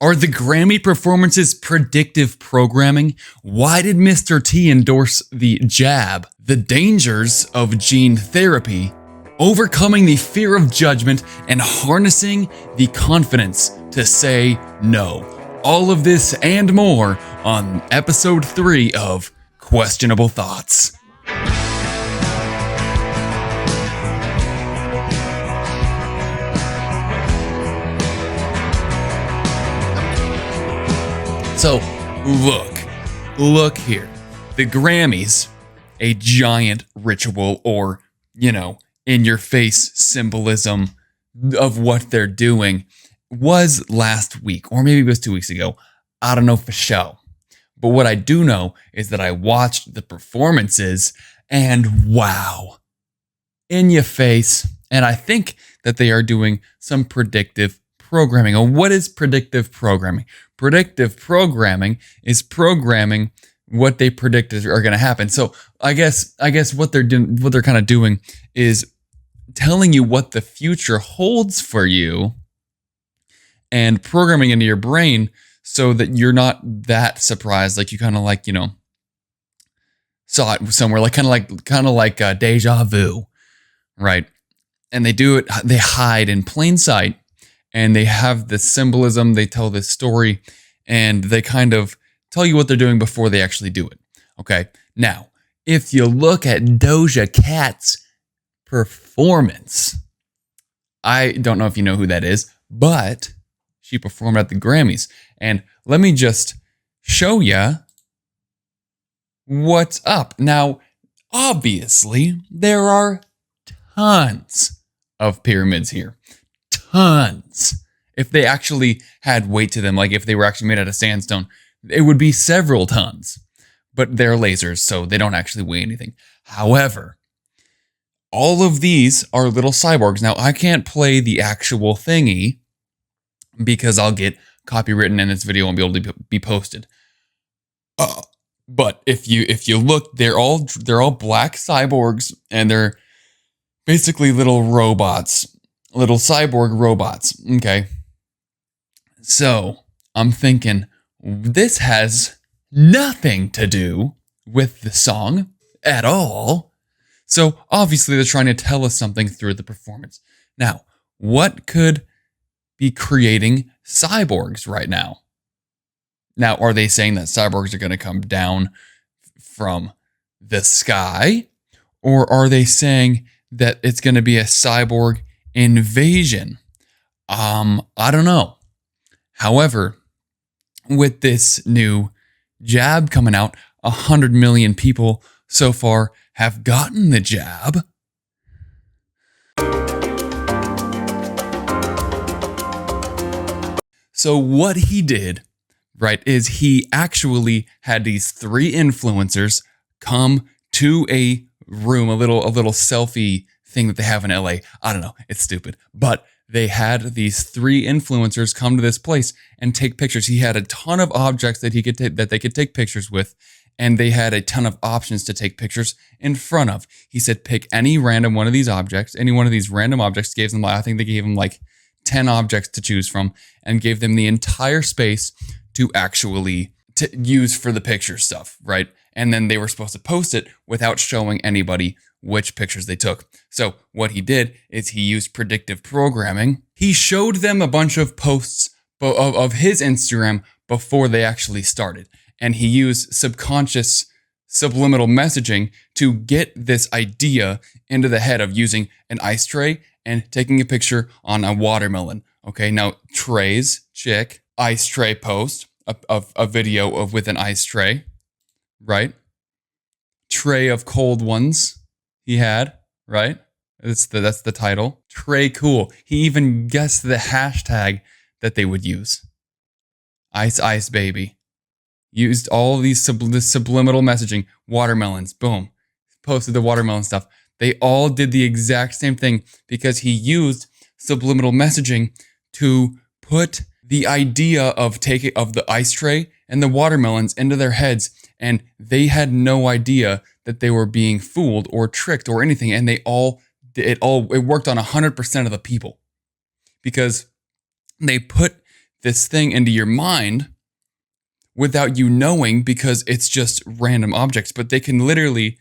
Are the Grammy performances predictive programming? Why did Mr. T endorse the jab? The dangers of gene therapy? Overcoming the fear of judgment and harnessing the confidence to say no. All of this and more on episode 3 of Questionable Thoughts. So, look here. The Grammys, a giant ritual or, in your face symbolism of what they're doing, was last week, or maybe it was 2 weeks ago. I don't know for sure. But what I do know is that I watched the performances and wow, in your face. And I think that they are doing some predictive programming. Or what is predictive programming? Predictive programming is programming what they predict are going to happen. So I guess what they're doing, what they're kind of doing is telling you what the future holds for you and programming into your brain so that you're not that surprised. Like you kind of like, saw it somewhere, like kind of like deja vu, right? And they do it, they hide in plain sight. And they have this symbolism, they tell this story, and they kind of tell you what they're doing before they actually do it. Okay, now, if you look at Dosia Cat's performance, I don't know if you know who that is, but she performed at the Grammys. And let me just show you what's up. Now, obviously, there are tons of pyramids here. Tons. If they actually had weight to them, like if they were actually made out of sandstone, it would be several tons. But they're lasers, so they don't actually weigh anything. However, all of these are little cyborgs. Now, I can't play the actual thingy because I'll get copywritten and this video won't be able to be posted. But if you look, they're all black cyborgs, and they're basically little robots. Little cyborg robots. Okay. So I'm thinking this has nothing to do with the song at all. So obviously they're trying to tell us something through the performance. Now, what could be creating cyborgs right now? Now, are they saying that cyborgs are going to come down from the sky? Or are they saying that it's going to be a cyborg invasion? I don't know. However, with this new jab coming out, 100 million people so far have gotten the jab. So what he did, right, is he actually had these 3 influencers come to a room, a little selfie thing that they have in LA. I don't know. It's stupid. But they had these 3 influencers come to this place and take pictures. He had a ton of objects that they could take pictures with, and they had a ton of options to take pictures in front of. He said, pick any random one of these objects. Any one of these random objects. Gave them, I think they gave him like 10 objects to choose from, and gave them the entire space to actually use for the picture stuff, right? And then they were supposed to post it without showing anybody which pictures they took. So what he did is he used predictive programming. He showed them a bunch of posts of his Instagram before they actually started. And he used subconscious subliminal messaging to get this idea into the head of using an ice tray and taking a picture on a watermelon. Okay, now Trey's chick ice tray post, a video with an ice tray, right? Tray of cold ones. He had, right? That's the title. Trey Cool. He even guessed the hashtag that they would use. Ice Ice Baby. Used all these subliminal messaging. Watermelons. Boom. Posted the watermelon stuff. They all did the exact same thing because he used subliminal messaging to put the idea of the ice tray and the watermelons into their heads, and they had no idea that they were being fooled or tricked or anything, and it worked on 100% of the people because they put this thing into your mind without you knowing, because it's just random objects. But they can literally,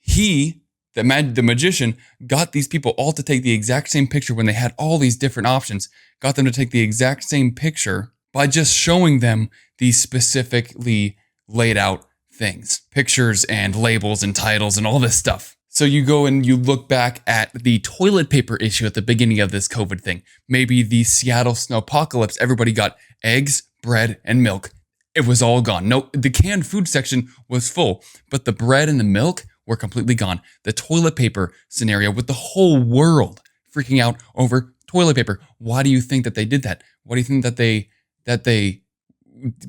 the magician, got these people all to take the exact same picture when they had all these different options, got them to take the exact same picture by just showing them these specifically laid out things, pictures and labels and titles and all this stuff. So you go and you look back at the toilet paper issue at the beginning of this COVID thing. Maybe the Seattle snowpocalypse, everybody got eggs, bread, and milk. It was all gone. No, the canned food section was full, but the bread and the milk were completely gone. The toilet paper scenario with the whole world freaking out over toilet paper. Why do you think that they did that? Why do you think that they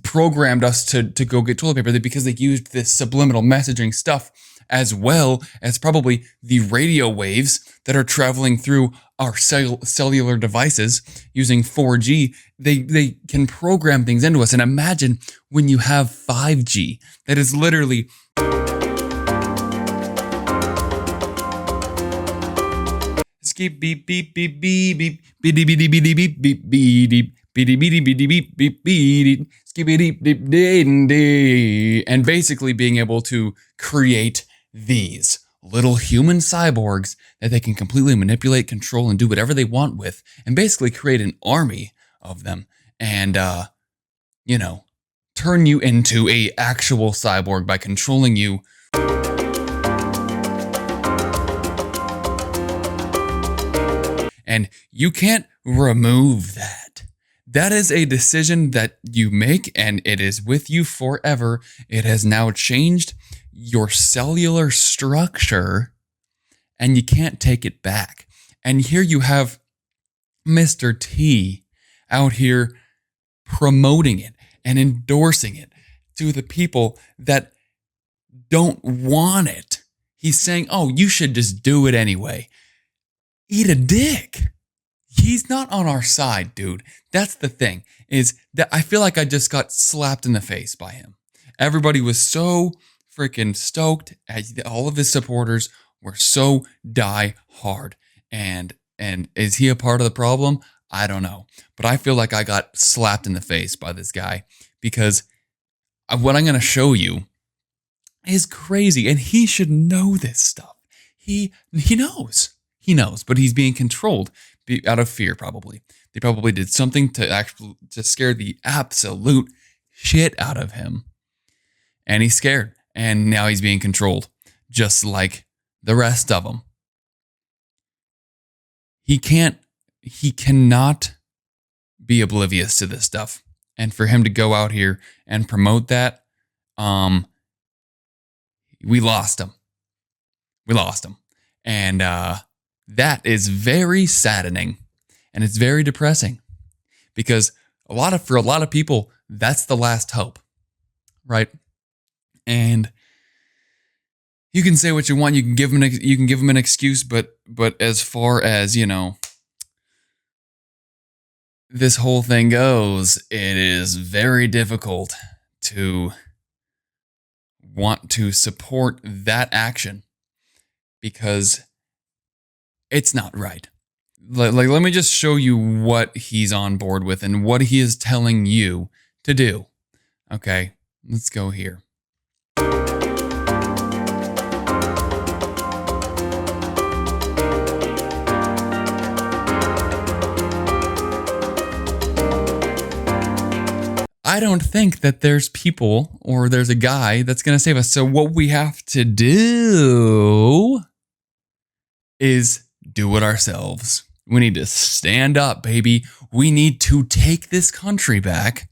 programmed us to go get toilet paper? Because they used this subliminal messaging stuff, as well as probably the radio waves that are traveling through our cellular devices using 4G. They can program things into us. And imagine when you have 5G, that is literally skip beep beep beep beep beep beep beep beep beep beep beep beep and basically being able to create these little human cyborgs that they can completely manipulate, control, and do whatever they want with, and basically create an army of them and, turn you into a actual cyborg by controlling you. And you can't remove that. That is a decision that you make, and it is with you forever. It has now changed your cellular structure, and you can't take it back. And here you have Mr. T out here promoting it and endorsing it to the people that don't want it. He's saying, oh, you should just do it anyway. Eat a dick. He's not on our side, dude. That's the thing, is that I feel like I just got slapped in the face by him. Everybody was so freaking stoked. All of his supporters were so die hard. And is he a part of the problem? I don't know. But I feel like I got slapped in the face by this guy, because what I'm going to show you is crazy. And he should know this stuff. He knows. He knows, but he's being controlled out of fear, probably. They probably did something to scare the absolute shit out of him. And he's scared. And now he's being controlled, just like the rest of them. He cannot be oblivious to this stuff. And for him to go out here and promote that, we lost him. We lost him. And that is very saddening, and it's very depressing, because for a lot of people, that's the last hope, right? And you can say what you want, you can give them an excuse, but as far as, this whole thing goes, it is very difficult to want to support that action, because it's not right. Like, let me just show you what he's on board with and what he is telling you to do. Okay, let's go here. I don't think that there's people or there's a guy that's going to save us. So what we have to do is do it ourselves. We need to stand up, baby. We need to take this country back,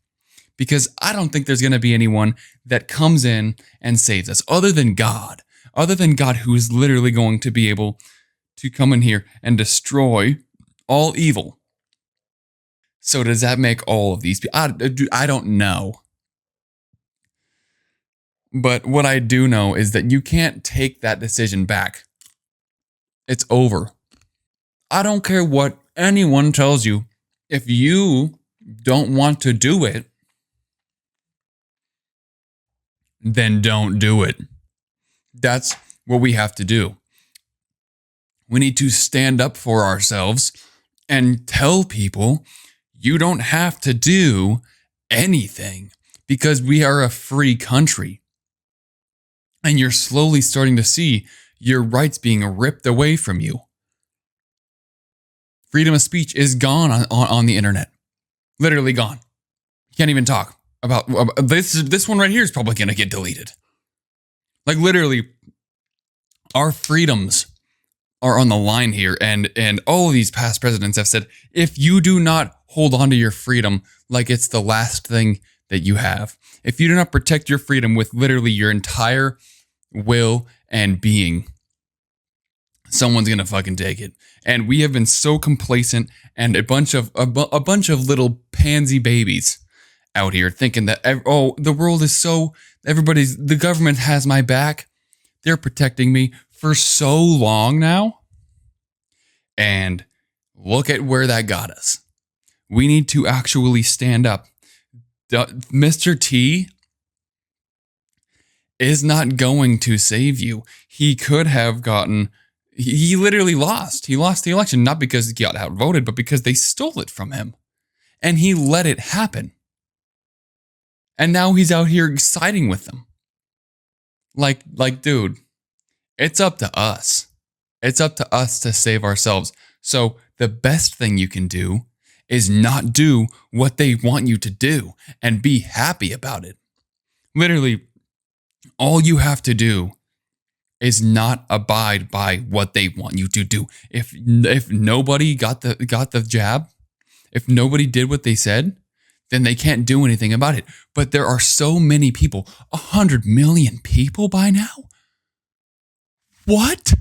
because I don't think there's going to be anyone that comes in and saves us other than God, who is literally going to be able to come in here and destroy all evil. So does that make all of these people? I don't know. But what I do know is that you can't take that decision back. It's over. I don't care what anyone tells you. If you don't want to do it, then don't do it. That's what we have to do. We need to stand up for ourselves and tell people, You don't have to do anything because we are a free country. And you're slowly starting to see your rights being ripped away from you. Freedom of speech is gone on the internet. Literally gone. You can't even talk about this one right here is probably going to get deleted. Like literally, our freedoms are on the line here. And all of these past presidents have said, if you do not hold on to your freedom like it's the last thing that you have, if you do not protect your freedom with literally your entire will and being, someone's going to fucking take it. And we have been so complacent and a bunch of little pansy babies out here thinking that, the world is so, the government has my back. They're protecting me for so long now. And look at where that got us. We need to actually stand up. Mr. T is not going to save you. He could have gotten, he literally lost. He lost the election, not because he got outvoted, but because they stole it from him. And he let it happen. And now he's out here siding with them. Like, dude, it's up to us. It's up to us to save ourselves. So the best thing you can do is not do what they want you to do and be happy about it. Literally, all you have to do is not abide by what they want you to do. If nobody got the jab, if nobody did what they said, then they can't do anything about it. But there are so many people, 100 million people by now. What?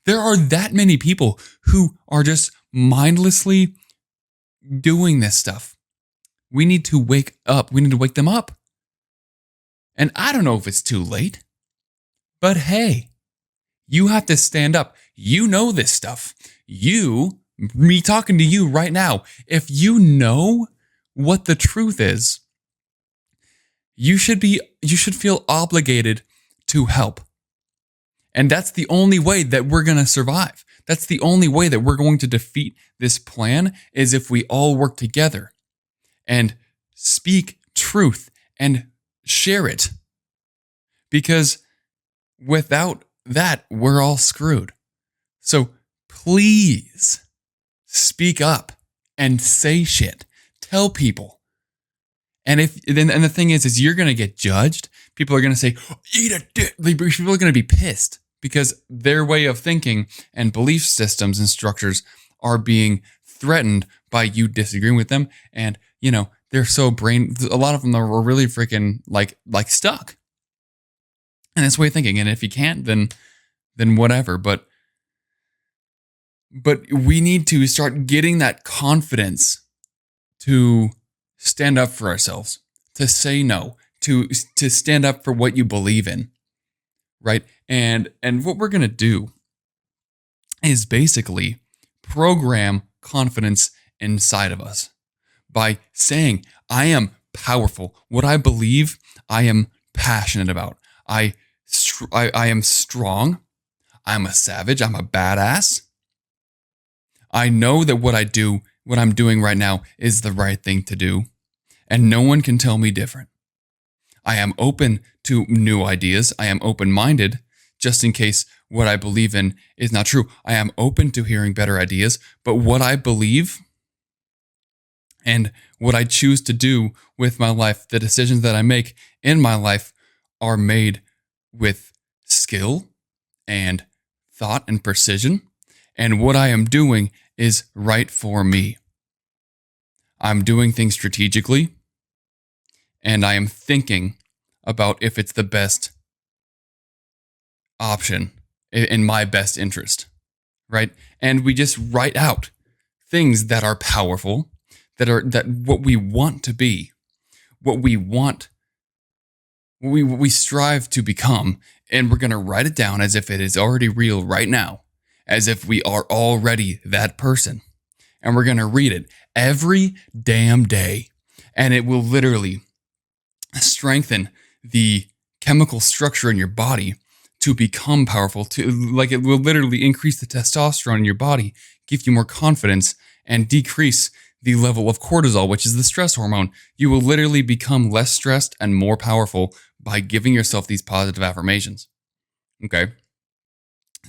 There are that many people who are just mindlessly doing this stuff. We need to wake up. We need to wake them up. And I don't know if it's too late, but hey, you have to stand up. You know this stuff. Me talking to you right now, if you know what the truth is, you should feel obligated to help. And that's the only way that we're going to survive. That's the only way that we're going to defeat this plan, is if we all work together and speak truth and share it. Because without that, we're all screwed. So please speak up and say shit. Tell people. And the thing is you're going to get judged. People are going to say, eat a dick. People are going to be pissed because their way of thinking and belief systems and structures are being threatened by you disagreeing with them. And, they're so a lot of them are really freaking like stuck in this way of thinking. And if you can't, then whatever. But we need to start getting that confidence to stand up for ourselves, to say no, to stand up for what you believe in, right? And what we're going to do is basically program confidence inside of us by saying, I am powerful. What I believe, I am passionate about. I am strong. I'm a savage. I'm a badass. I know that what I'm doing right now is the right thing to do, and no one can tell me different. I am open to new ideas. I am open-minded, just in case what I believe in is not true. I am open to hearing better ideas, but what I believe and what I choose to do with my life, the decisions that I make in my life, are made with skill and thought and precision. And what I am doing is right for me. I'm doing things strategically, and I am thinking about if it's the best option in my best interest, right? And we just write out things that are powerful, that what we want to be, what we strive to become, and we're going to write it down as if it is already real right now, as if we are already that person. And we're going to read it every damn day. And it will literally strengthen the chemical structure in your body to become powerful. It will literally increase the testosterone in your body, give you more confidence, and decrease the level of cortisol, which is the stress hormone. You will literally become less stressed and more powerful by giving yourself these positive affirmations. Okay.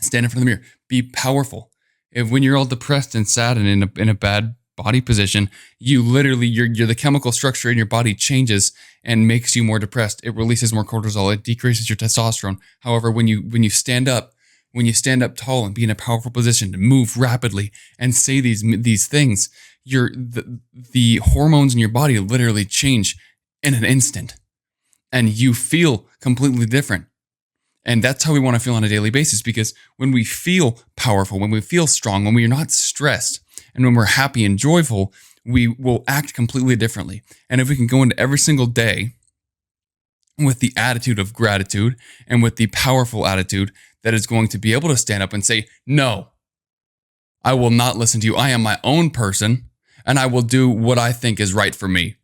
Stand in front of the mirror. Be powerful. If when you're all depressed and sad and in a bad body position, you literally you're the chemical structure in your body changes and makes you more depressed. It releases more cortisol. It decreases your testosterone. However, when you stand up tall and be in a powerful position to move rapidly and say these things, the hormones in your body literally change in an instant, and you feel completely different. And that's how we want to feel on a daily basis, because when we feel powerful, when we feel strong, when we're not stressed, and when we're happy and joyful, we will act completely differently. And if we can go into every single day with the attitude of gratitude and with the powerful attitude that is going to be able to stand up and say, no, I will not listen to you. I am my own person, and I will do what I think is right for me.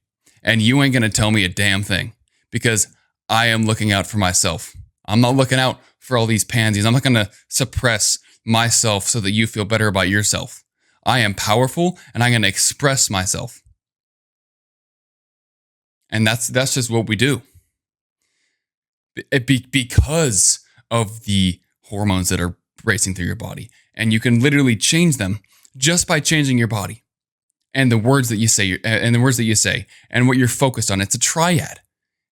And you ain't going to tell me a damn thing, because I am looking out for myself. I'm not looking out for all these pansies. I'm not going to suppress myself so that you feel better about yourself. I am powerful, and I'm going to express myself. And that's just what we do. Because of the hormones that are racing through your body. And you can literally change them just by changing your body and the words that you say and what you're focused on. It's a triad.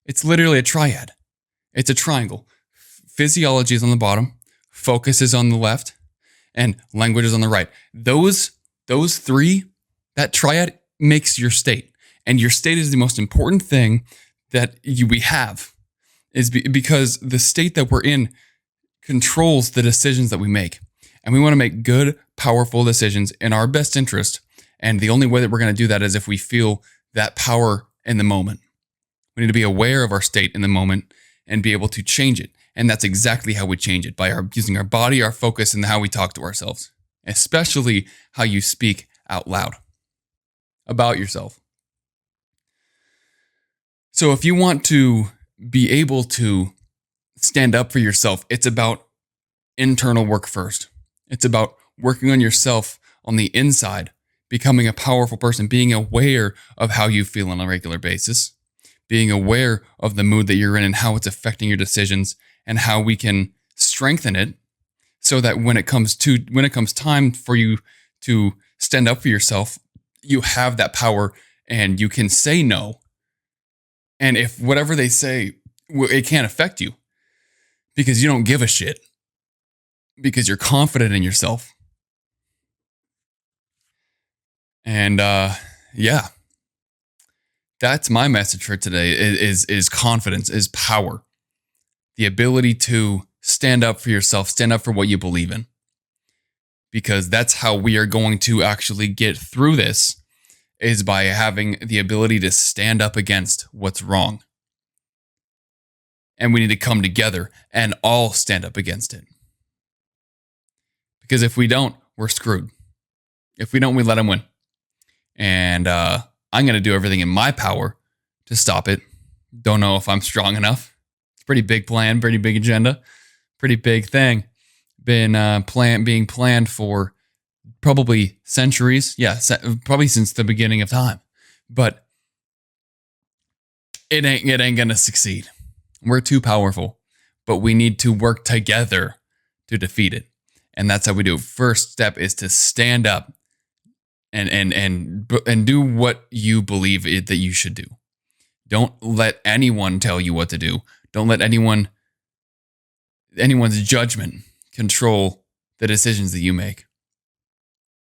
It's literally a triad. It's a triangle. Physiology is on the bottom, focus is on the left, and language is on the right. Those three, that triad makes your state. And your state is the most important thing that we have, is because the state that we're in controls the decisions that we make. And we want to make good, powerful decisions in our best interest. And the only way that we're going to do that is if we feel that power in the moment. We need to be aware of our state in the moment and be able to change it. And that's exactly how we change it, by using our body, our focus, and how we talk to ourselves, especially how you speak out loud about yourself. So if you want to be able to stand up for yourself, it's about internal work first. It's about working on yourself on the inside, becoming a powerful person, being aware of how you feel on a regular basis, being aware of the mood that you're in and how it's affecting your decisions, and how we can strengthen it so that when it comes time for you to stand up for yourself, you have that power and you can say no. And if whatever they say, it can't affect you because you don't give a shit, because you're confident in yourself. And yeah, that's my message for today is confidence, is power. The ability to stand up for yourself, stand up for what you believe in. Because that's how we are going to actually get through this, is by having the ability to stand up against what's wrong. And we need to come together and all stand up against it. Because if we don't, we're screwed. If we don't, we let them win. And I'm going to do everything in my power to stop it. Don't know if I'm strong enough. It's a pretty big plan, pretty big agenda, pretty big thing. Been being planned for probably centuries. Yeah, probably since the beginning of time. But it ain't going to succeed. We're too powerful. But we need to work together to defeat it. And that's how we do it. First step is to stand up and do what you believe that you should do. Don't let anyone tell you what to do. Don't let anyone's judgment control the decisions that you make.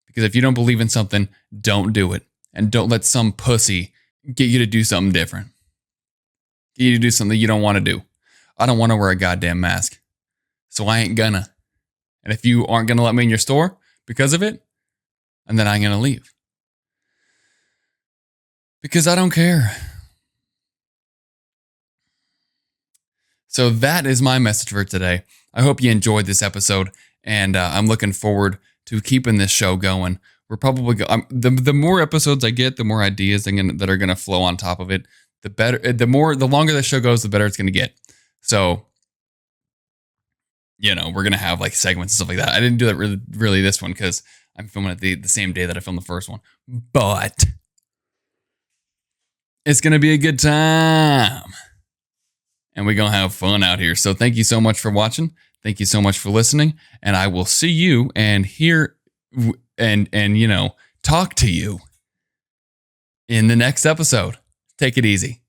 Because if you don't believe in something, don't do it. And don't let some pussy get you to do something different. Get you to do something you don't want to do. I don't want to wear a goddamn mask, so I ain't gonna. And if you aren't gonna let me in your store because of it, and then I'm gonna leave. Because I don't care. So that is my message for today. I hope you enjoyed this episode, and I'm looking forward to keeping this show going. We're probably the more episodes I get, the more ideas that are gonna flow on top of it. The better, the longer the show goes, the better it's gonna get. So, we're gonna have like segments and stuff like that. I didn't do that really this one because I'm filming it the same day that I filmed the first one. But It's going to be a good time. And we're going to have fun out here. So thank you so much for watching. Thank you so much for listening. And I will see you and hear and talk to you in the next episode. Take it easy.